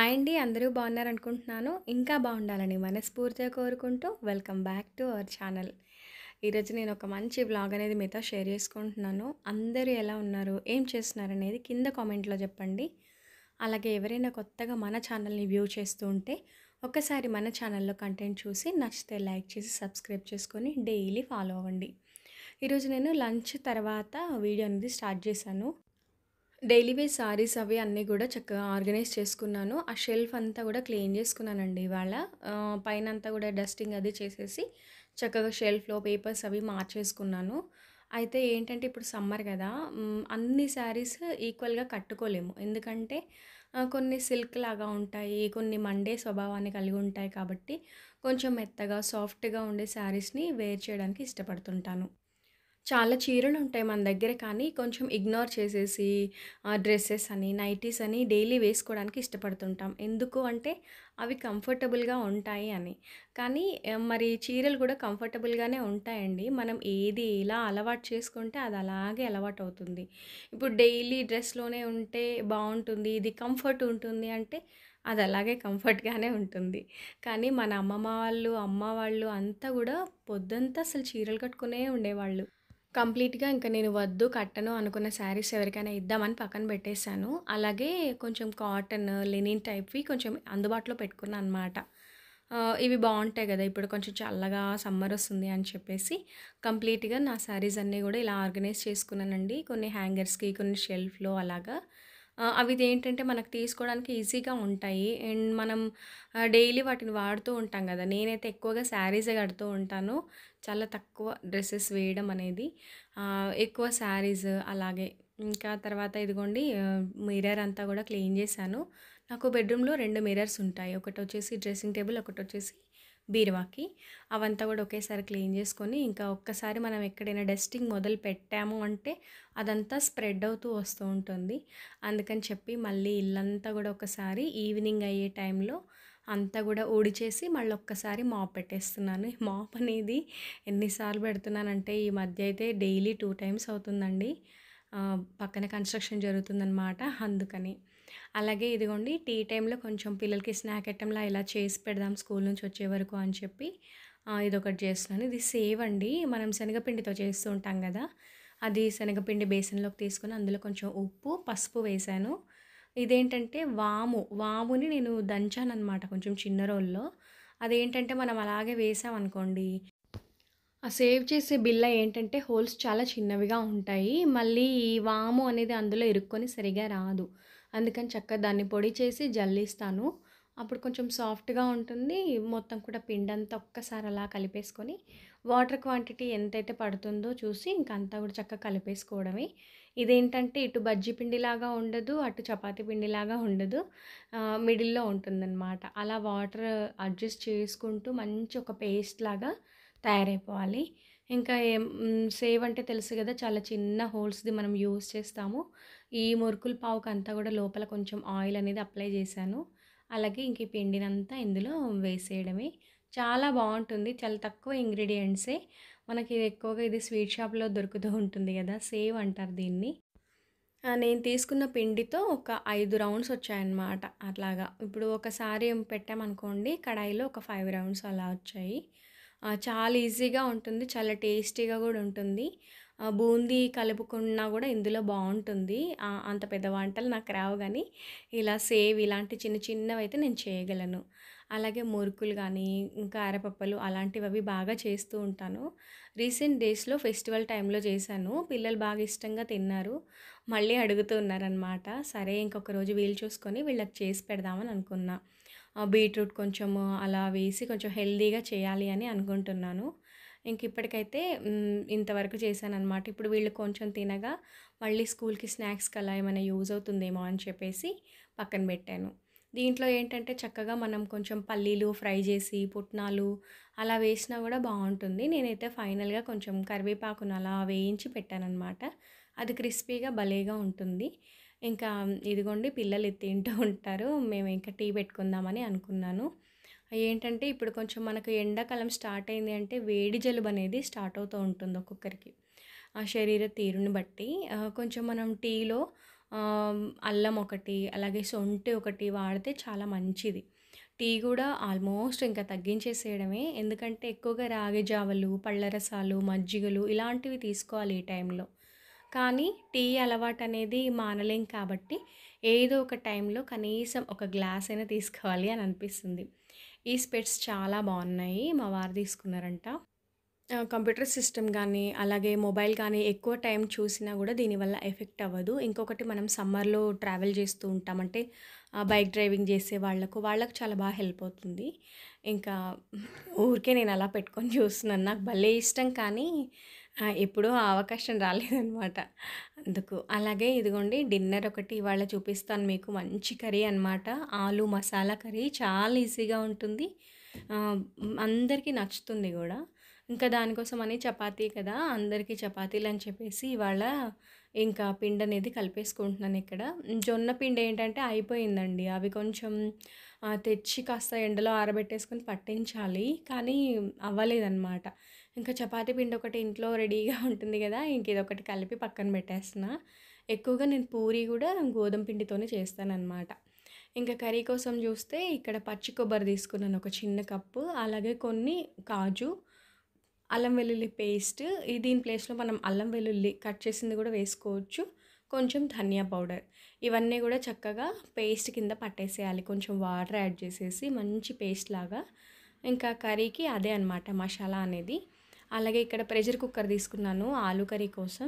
Hi అండి. అందరూ బాగున్నారనుకుంటున్నాను. ఇంకా బాగుండాలని మనస్ఫూర్తిగా కోరుకుంటూ welcome back to our channel. ఈరోజు నేను ఒక మంచి వ్లాగ్ అనేది మీతో షేర్ చేసుకుంటున్నాను. అందరూ ఎలా ఉన్నారు? ఏం చేస్తున్నారనేది కింద కామెంట్‌లో చెప్పండి. అలాగే ఎవరైనా కొత్తగా మన ఛానల్‌ని వ్యూ చేస్తూ ఉంటే ఒక్కసారి మన ఛానల్‌లో కంటెంట్ చూసి నచ్చితే లైక్ చేసి సబ్స్క్రైబ్ చేసుకొని డైలీ ఫాలో అవ్వండి. ఈరోజు నేను లంచ్ తర్వాత వీడియో అనేది స్టార్ట్ చేశాను. డైలీ వేర్ సారీస్ అవి అన్నీ కూడా చక్కగా ఆర్గనైజ్ చేసుకున్నాను. ఆ షెల్ఫ్ అంతా కూడా క్లీన్ చేసుకున్నానండి ఇవాళ. పైనంతా కూడా డస్టింగ్ అది చేసేసి చక్కగా షెల్ఫ్‌లో పేపర్స్ అవి మార్చేసుకున్నాను. అయితే ఏంటంటే ఇప్పుడు సమ్మర్ కదా! అన్ని శారీస్ ఈక్వల్‌గా కట్టుకోలేము. ఎందుకంటే కొన్ని సిల్క్ లాగా ఉంటాయి. కొన్ని మండే స్వభావాన్ని కలిగి ఉంటాయి కాబట్టి కొంచెం మెత్తగా, సాఫ్ట్‌గా ఉండే శారీస్‌ని వేర్ చేయడానికి ఇష్టపడుతుంటాను. చాలా చీరలుంటాయి మన దగ్గర, కానీ కొంచెం ఇగ్నోర్ చేసేసి డ్రెసెస్ అని, నైటీస్ అని డైలీ వేసుకోవడానికి ఇష్టపడుతుంటాం. ఎందుకు అంటే అవి కంఫర్టబుల్‌గా ఉంటాయి అని. కానీ మరి చీరలు కూడా కంఫర్టబుల్‌గానే ఉంటాయండి. మనం ఏది ఎలా అలవాటు చేసుకుంటే అది అలాగే అలవాటవుతుంది. ఇప్పుడు డైలీ డ్రెస్‌లోనే ఉంటే బావుంటుంది, ఇది కంఫర్ట్ ఉంటుంది అంటే అది అలాగే కంఫర్ట్‌గానే ఉంటుంది. కానీ మన అమ్మమ్మ వాళ్ళు, అమ్మ వాళ్ళు అంతా గూడా పొద్దంతా అసలు చీరలు కట్టుకునే ఉండేవాళ్ళు. కంప్లీట్‌గా ఇంక నేను వద్దు, కట్టను అనుకున్న శారీస్ ఎవరికైనా ఇద్దామని పక్కన పెట్టేశాను. అలాగే కొంచెం కాటన్, లెనిన్ టైప్‌వి కొంచెం అందుబాటులో పెట్టుకున్నా అనమాట. ఇవి బావుంటాయి గదా! ఇప్పుడు కొంచెం చల్లగా సమ్మరొస్తుంది అని చెప్పేసి కంప్లీట్‌గా నా శారీస్ అన్నీ గూడా ఇలా ఆర్గనైజ్ చేసుకున్నానండి. కొన్ని హ్యాంగర్స్‌కి, కొన్ని షెల్ఫ్‌లో అలాగా. అవి ఇదేంటంటే మనకు తీసుకోవడానికి ఈజీగా ఉంటాయి. అండ్ మనం డైలీ వాటిని వాడుతూ ఉంటాం గదా! నేనైతే ఎక్కువగా శారీసే కడుతూ ఉంటాను. చాలా తక్కువ డ్రెసెస్ వేయడం అనేది. ఎక్కువ శారీస్ అలాగే. ఇంకా తర్వాత ఇదిగోండి మిర్రర్ అంతా గూడా క్లీన్ జేశాను. నాకు బెడ్‌రూమ్‌లో 2 మిర్రర్స్ ఉంటాయి. ఒకటొచ్చేసి డ్రెసింగ్ టేబుల్, ఒకటొచ్చేసి బీరువాకి. అవంతా గూడా ఒకేసారి క్లీన్ జేసుకొని, ఇంకా ఒక్కసారి మనం ఎక్కడైనా డస్టింగ్ మొదలు పెట్టాము అంటే అదంతా స్ప్రెడ్ అవుతూ వస్తూ ఉంటుంది. అందుకని చెప్పి మళ్ళీ ఇల్లంతా గూడా ఒకసారి ఈవినింగ్ అయ్యే టైంలో అంతా గూడా ఊడిచేసి మళ్ళొక్కసారి మాప్ పెట్టేస్తున్నాను. ఈ మాప్ అనేది ఎన్ని సార్లు పెడుతున్నానంటే ఈ మధ్య అయితే డైలీ 2 టైమ్స్ అవుతుందండి. పక్కన కన్‌స్ట్రక్షన్ జరుగుతుందనమాట అందుకని. అలాగే ఇదిగోండి టీ టైంలో కొంచెం పిల్లలకి స్నాక్ ఐటెమ్‌లా ఇలా చేసి పెడదాం స్కూల్ నుంచి వచ్చే వరకు అని చెప్పి ఇదొకటి చేస్తున్నాను. ఇది సేవ్ అండి. మనం శనగపిండితో చేస్తూ ఉంటాం గదా! అది శనగపిండి బేసన్‌లోకి తీసుకొని అందులో కొంచెం ఉప్పు, పసుపు వేశాను. ఇదేంటంటే వాముని నేను దంచాననమాట కొంచెం చిన్న రోల్లో. అదేంటంటే మనం అలాగే వేసామనుకోండి, ఆ సేవ్ చేసే బిళ్ళ ఏంటంటే హోల్స్ చాలా చిన్నవిగా ఉంటాయి. మళ్ళీ ఈ వాము అనేది అందులో ఇరుక్కొని సరిగ్గా రాదు. అందుకని చక్కగా దాన్ని పొడి చేసి జల్లిస్తాను. అప్పుడు కొంచెం సాఫ్ట్‌గా ఉంటుంది. మొత్తం కూడా పిండంతా ఒక్కసారి అలా కలిపేసుకొని, వాటర్ క్వాంటిటీ ఎంతైతే పడుతుందో చూసి ఇంక అంతా కూడా చక్కగా కలిపేసుకోవడమే. ఇదేంటంటే ఇటు బజ్జీ పిండిలాగా ఉండదు, అటు చపాతీ పిండిలాగా ఉండదు. మిడిల్‌లో ఉంటుందనమాట. అలా వాటర్ అడ్జస్ట్ చేసుకుంటూ మంచి ఒక పేస్ట్ లాగా తయారైపోవాలి. ఇంకా సేవ్ అంటే తెలుసు గదా! చాలా చిన్న హోల్స్‌ది మనం యూజ్ చేస్తాము. ఈ మురుకులు పావుకంతా గూడా లోపల కొంచెం ఆయిల్ అనేది అప్లై జేశాను. అలాగే ఇంక ఈ పిండినంతా ఇందులో వేసేయడమే. చాలా బావుంటుంది. చాలా తక్కువ ఇంగ్రీడియెంట్సే. మనకి ఎక్కువగా ఇది స్వీట్ షాప్‌లో దొరుకుతూ ఉంటుంది గదా! సేవ్ అంటారు దీన్ని. నేను తీసుకున్న పిండితో ఒక 5 రౌండ్స్ వచ్చాయన్నమాట అట్లాగా. ఇప్పుడు ఒకసారి పెట్టామనుకోండి కడాయిలో ఒక 5 రౌండ్స్ అలా వచ్చాయి. చాలా ఈజీగా ఉంటుంది. చాలా టేస్టీగా గూడా ఉంటుంది. బూందీ కలుపుకున్నా గూడా ఇందులో బావుంటుంది. అంత పెద్ద వంటలు నాకు రావు గానీ, ఇలా సేవ్ ఇలాంటి చిన్న చిన్నవైతే నేను చేయగలను. అలాగే మురుకులు గానీ, ఇంకా అరపప్పలు అలాంటివవి బాగా చేస్తూ ఉంటాను. రీసెంట్ డేస్‌లో ఫెస్టివల్ టైంలో చేశాను. పిల్లలు బాగా ఇష్టంగా తిన్నారు. మళ్ళీ అడుగుతూ ఉన్నారనమాట. సరే ఇంకొక రోజు వీలు చూసుకొని వీళ్ళకి చేసి పెడదామని అనుకున్నా. బీట్రూట్ కొంచెము అలా వేసి కొంచెం హెల్తీగా చేయాలి అని అనుకుంటున్నాను. ఇంక ఇప్పటికైతే ఇంతవరకు చేశాననమాట. ఇప్పుడు వీళ్ళు కొంచెం తినగా మళ్ళీ స్కూల్‌కి స్నాక్స్‌కి అలా ఏమైనా యూజ్ అవుతుందేమో అని చెప్పేసి పక్కన పెట్టాను. దీంట్లో ఏంటంటే చక్కగా మనం కొంచెం పల్లీలు ఫ్రై చేసి, పుట్నాలు అలా వేసినా గూడా బావుంటుంది. నేనైతే ఫైనల్‌గా కొంచెం కరివేపాకును అలా వేయించి పెట్టాననమాట. అది క్రిస్పీగా భలేగా ఉంటుంది. ఇంకా ఇదిగోండి పిల్లలు ఇది తింటూ ఉంటారు. మేము ఇంకా టీ పెట్టుకుందామని అనుకున్నాను. ఏంటంటే ఇప్పుడు కొంచెం మనకు ఎండాకాలం స్టార్ట్ అయింది అంటే వేడి జలుబనేది స్టార్ట్ అవుతూ ఉంటుంది ఒక్కొక్కరికి. ఆ శరీర తీరుని బట్టి కొంచెం మనం టీలో ఆహ్, అల్లం ఒకటి, అలాగే సొంఠి ఒకటి వాడితే చాలా మంచిది. టీ గూడా ఆల్మోస్ట్ ఇంకా తగ్గించేసేయడమే. ఎందుకంటే ఎక్కువగా రాగి జావలు, పళ్ళ రసాలు, మజ్జిగలు ఇలాంటివి తీసుకోవాలి ఈ టైంలో. కానీ టీ అలవాటనేది మానలేం కాబట్టి ఏదో ఒక టైంలో కనీసం ఒక గ్లాస్ అయినా తీసుకోవాలి అని అనిపిస్తుంది. ఈ స్పెట్స్ చాలా బావున్నాయి. మా వారు తీసుకున్నారంట. కంప్యూటర్ సిస్టమ్ గానీ, అలాగే మొబైల్ కానీ ఎక్కువ టైం చూసినా గూడా దీనివల్ల ఎఫెక్ట్ అవ్వదు. ఇంకొకటి మనం సమ్మర్‌లో ట్రావెల్ చేస్తూ ఉంటాం. అంటే బైక్ డ్రైవింగ్ చేసే వాళ్ళకు చాలా హెల్ప్ అవుతుంది. ఇంకా ఊరికే నేను అలా పెట్టుకొని చూస్తున్నాను. నాకు భలే ఇష్టం కానీ ఎప్పుడూ ఆ అవకాశం రాలేదనమాట. అందుకు. అలాగే ఇదిగోండి డిన్నర్ ఒకటి ఇవాళ చూపిస్తాను మీకు. మంచి కర్రీ అనమాట. ఆలు మసాలా కర్రీ చాలా ఈజీగా ఉంటుంది. అందరికీ నచ్చుతుంది గూడా. ఇంకా దానికోసమని చపాతీ కదా! అందరికీ చపాతీలని చెప్పేసి ఇవాళ ఇంకా పిండనేది కలిపేసుకుంటున్నాను ఇక్కడ. జొన్న పిండేంటంటే అయిపోయిందండి. అవి కొంచెం తెచ్చి కాస్త ఎండలో ఆరబెట్టేసుకొని పట్టించాలి. కానీ అవ్వలేదనమాట. ఇంకా చపాతీ పిండి ఒకటి ఇంట్లో రెడీగా ఉంటుంది గదా! ఇంక ఇదొకటి కలిపి పక్కన పెట్టేస్తున్నా. ఎక్కువగా నేను పూరి గూడా గోధుమ పిండితోనే చేస్తాననమాట. ఇంకా కర్రీ కోసం జూస్తే ఇక్కడ పచ్చి కొబ్బరి తీసుకున్నాను ఒక చిన్న కప్పు. అలాగే కొన్ని కాజు, అల్లం వెల్లుల్లి పేస్ట్. దీని ప్లేస్‌లో మనం అల్లం వెల్లుల్లి కట్ చేసింది గూడా వేసుకోవచ్చు. కొంచెం ధనియా పౌడర్. ఇవన్నీ గూడా చక్కగా పేస్ట్ కింద పట్టేసేయాలి. కొంచెం వాటర్ యాడ్ చేసేసి మంచి పేస్ట్ లాగా. ఇంకా కర్రీకి అదే అనమాట మసాలా అనేది. అలాగే ఇక్కడ ప్రెషర్ కుక్కర్ తీసుకున్నాను ఆలు కర్రీ కోసం.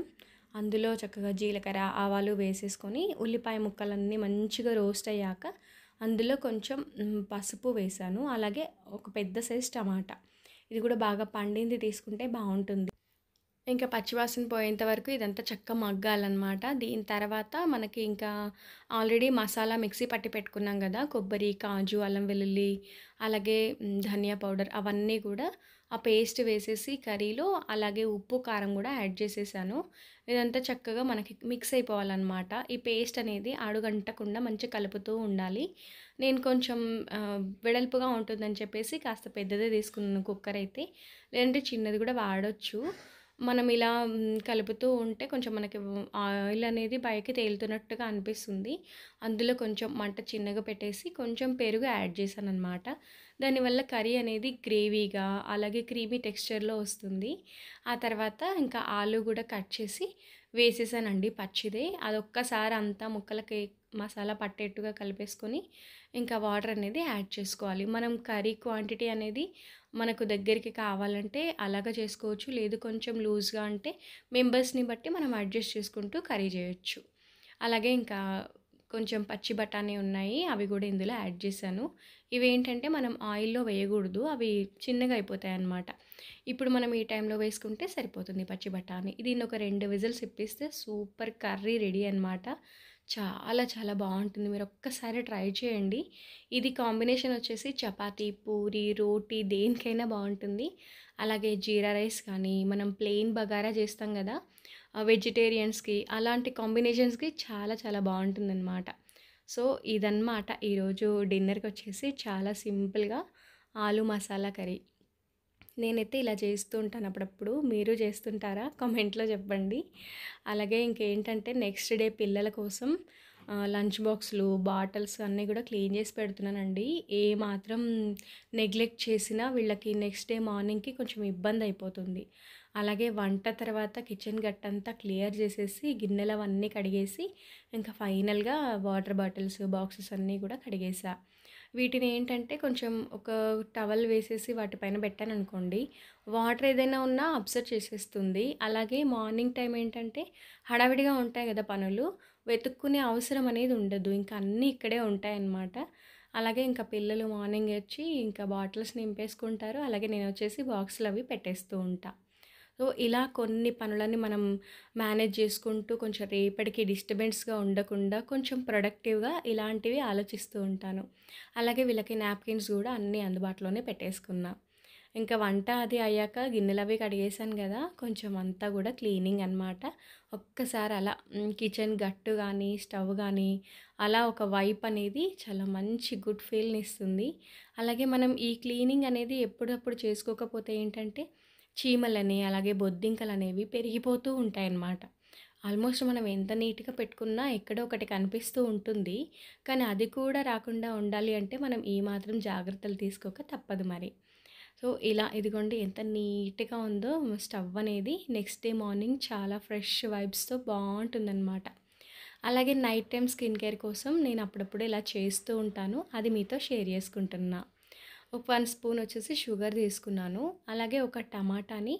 అందులో చక్కగా జీలకర్ర, ఆవాలు వేసేసుకొని ఉల్లిపాయ ముక్కలన్నీ మంచిగా రోస్ట్ అయ్యాక అందులో కొంచెం పసుపు వేశాను. అలాగే ఒక పెద్ద సైజ్ టమాటా. ఇది కూడా బాగా పండింది తీసుకుంటే బావుంటుంది. ఇంకా పచ్చివాసన పోయేంత వరకు ఇదంతా మగ్గాలనమాట. దీని తర్వాత మనకి ఇంకా ఆల్రెడీ మసాలా మిక్సీ పట్టి పెట్టుకున్నాం గదా! కొబ్బరి, కాజు, అల్లం వెల్లుల్లి, అలాగే ధనియా పౌడర్ అవన్నీ గూడా ఆ పేస్ట్ వేసేసి కర్రీలో అలాగే ఉప్పు, కారం గూడా యాడ్ చేసేసాను. ఇదంతా చక్కగా మనకి మిక్స్ అయిపోవాలనమాట. ఈ పేస్ట్ అనేది అడుగంటకుండా మంచిగా కలుపుతూ ఉండాలి. నేను కొంచెం వెడల్పుగా ఉంటుందని చెప్పేసి కాస్త పెద్దదే తీసుకున్నాను కుక్కర్ అయితే. లేదంటే చిన్నది గూడా వాడొచ్చు. మనం ఇలా కలుపుతూ ఉంటే కొంచెం మనకి ఆయిల్ అనేది పైకి తేలుతున్నట్టుగా అనిపిస్తుంది. అందులో కొంచెం మంట చిన్నగా పెట్టేసి కొంచెం పెరుగు యాడ్ చేశాననమాట. దానివల్ల కర్రీ అనేది గ్రేవీగా అలాగే క్రీమీ టెక్స్చర్‌లో వస్తుంది. ఆ తర్వాత ఇంకా ఆలు గూడా కట్ చేసి వేసేసానండి పచ్చిదే. అదొక్కసారి అంతా ముక్కలకి మసాలా పట్టేట్టుగా కలిపేసుకొని ఇంకా వాటర్ అనేది యాడ్ చేసుకోవాలి. మనం కర్రీ క్వాంటిటీ అనేది మనకు దగ్గరికి కావాలంటే అలాగా చేసుకోవచ్చు. లేదు కొంచెం లూజ్‌గా అంటే మెంబర్స్‌ని బట్టి మనం అడ్జస్ట్ చేసుకుంటూ కర్రీ చేయొచ్చు. అలాగే ఇంకా కొంచెం పచ్చి బఠానీ ఉన్నాయి. అవి గూడా ఇందులో యాడ్ చేశాను. ఇవేంటంటే మనం ఆయిల్‌లో వేయగూడదు. అవి చిన్నగా అయిపోతాయన్నమాట. ఇప్పుడు మనం ఈ టైంలో వేసుకుంటే సరిపోతుంది పచ్చి బఠానీ. దీన్ని ఒక 2 విజిల్స్ ఇప్పిస్తే సూపర్ కర్రీ రెడీ అనమాట. చాలా బావుంటుంది. మీరొక్కసారి ట్రై చేయండి. ఇది కాంబినేషన్ వచ్చేసి చపాతీ, పూరి, రోటీ దేనికైనా బావుంటుంది. అలాగే జీరా రైస్ కానీ, మనం ప్లెయిన్ బగారా చేస్తాం గదా! వెజిటేరియన్స్‌కి అలాంటి కాంబినేషన్స్‌కి చాలా బావుంటుందనమాట. సో, ఇదనమాట ఈరోజు డిన్నర్‌కొచ్చేసి చాలా సింపుల్‌గా ఆలు మసాలా కర్రీ. నేనైతే ఇలా చేస్తూ ఉంటాను అప్పుడప్పుడు. మీరు చేస్తుంటారా? కామెంట్‌లో చెప్పండి. అలాగే ఇంకేంటంటే నెక్స్ట్ డే పిల్లల కోసం లంచ్ బాక్స్‌లు, బాటిల్స్ అన్నీ కూడా క్లీన్ చేసి పెడుతున్నానండి. ఏ మాత్రం నెగ్లెక్ట్ చేసినా వీళ్ళకి నెక్స్ట్ డే మార్నింగ్‌కి కొంచెం ఇబ్బందయిపోతుంది. అలాగే వంట తర్వాత కిచెన్ గట్టంతా క్లియర్ చేసేసి, గిన్నెలవన్నీ కడిగేసి, ఇంకా ఫైనల్‌గా వాటర్ బాటిల్స్, బాక్సెస్ అన్నీ కూడా కడిగేసా. వీటిని ఏంటంటే కొంచెం ఒక టవల్ వేసేసి వాటిపైన పెట్టాననుకోండి, వాటర్ ఏదైనా ఉన్నా అబ్జర్వ్ చేసేస్తుంది. అలాగే మార్నింగ్ టైం ఏంటంటే హడావిడిగా ఉంటాయి కదా పనులు, వెతుక్కునే అవసరం అనేది ఉండదు. ఇంకా అన్నీ ఇక్కడే ఉంటాయన్నమాట. అలాగే ఇంకా పిల్లలు మార్నింగ్ వచ్చి ఇంకా బాటిల్స్ నింపేసుకుంటారు. అలాగే నేనొచ్చేసి బాక్సులు అవి పెట్టేస్తూ ఉంటా. సో, ఇలా కొన్ని పనులని మనం మేనేజ్ చేసుకుంటూ కొంచెం రేపటికి డిస్టర్బెన్స్‌గా ఉండకుండా కొంచెం ప్రొడక్టివ్‌గా ఇలాంటివి ఆలోచిస్తూ ఉంటాను. అలాగే వీళ్ళకి నాప్కిన్స్ గూడా అన్నీ అందుబాటులోనే పెట్టేసుకున్నా. ఇంకా వంట అది అయ్యాక గిన్నెలవి కడిగేసాను గదా! కొంచెం అంతా గూడా క్లీనింగ్ అనమాట. ఒక్కసారి అలా కిచెన్ గట్టు గానీ, స్టవ్ గానీ అలా ఒక వైప్ అనేది చాలా మంచి గుడ్ ఫీల్‌నిస్తుంది. అలాగే మనం ఈ క్లీనింగ్ అనేది ఎప్పుడప్పుడు చేసుకోకపోతే ఏంటంటే చీమలని, అలాగే బొద్దింకలనేవి పెరిగిపోతూ ఉంటాయన్నమాట. ఆల్మోస్ట్ మనం ఎంత నీట్‌గా పెట్టుకున్నా ఎక్కడో ఒకటి కనిపిస్తూ ఉంటుంది. కానీ అది కూడా రాకుండా ఉండాలి అంటే మనం ఈ మాత్రం జాగ్రత్తలు తీసుకోక తప్పదు మరి. సో, ఇలా ఇదిగోండి ఎంత నీట్‌గా ఉందో స్టవ్ అనేది. నెక్స్ట్ డే మార్నింగ్ చాలా ఫ్రెష్ వైబ్స్‌తో బావుంటుందనమాట. అలాగే నైట్ టైమ్ స్కిన్ కేర్ కోసం నేను అప్పుడప్పుడు ఇలా చేస్తూ ఉంటాను. అది మీతో షేర్ చేసుకుంటున్నా. ఒక 1 స్పూన్ వచ్చేసి షుగర్ తీసుకున్నాను. అలాగే ఒక టమాటాని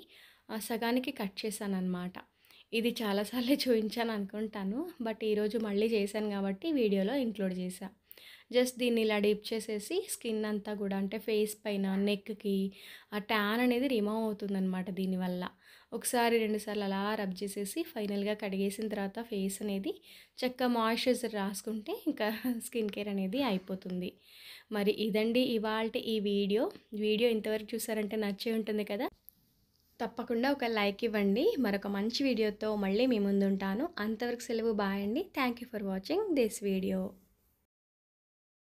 సగానికి కట్ చేశాననమాట. ఇది చాలా సార్లే చూయించాను అనుకుంటాను. బట్ ఈరోజు మళ్ళీ చేశాను కాబట్టి వీడియోలో ఇంక్లూడ్ చేశా. జస్ట్ దీన్ని ఇలా డిప్ చేసేసి స్కిన్ అంతా కూడా అంటే ఫేస్ పైన, నెక్‌కి ఆ ట్యాన్ అనేది రిమూవ్ అవుతుందనమాట దీనివల్ల. ఒకసారి, 2 సార్లు అలా రబ్ చేసేసి ఫైనల్‌గా కడిగేసిన తర్వాత ఫేస్ అనేది చక్కగా మాయిశ్చరైజర్ రాసుకుంటే ఇంకా స్కిన్ కేర్ అనేది అయిపోతుంది. మరి ఇదండి ఇవాల్టి ఈ వీడియో. వీడియో ఇంతవరకు చూసారంటే నచ్చే ఉంటుంది కదా! తప్పకుండా ఒక లైక్ ఇవ్వండి. మరొక మంచి వీడియోతో మళ్ళీ మీ ముందుంటాను. అంతవరకు సెలవు. బాయ్ అండి. Thank you for watching this video.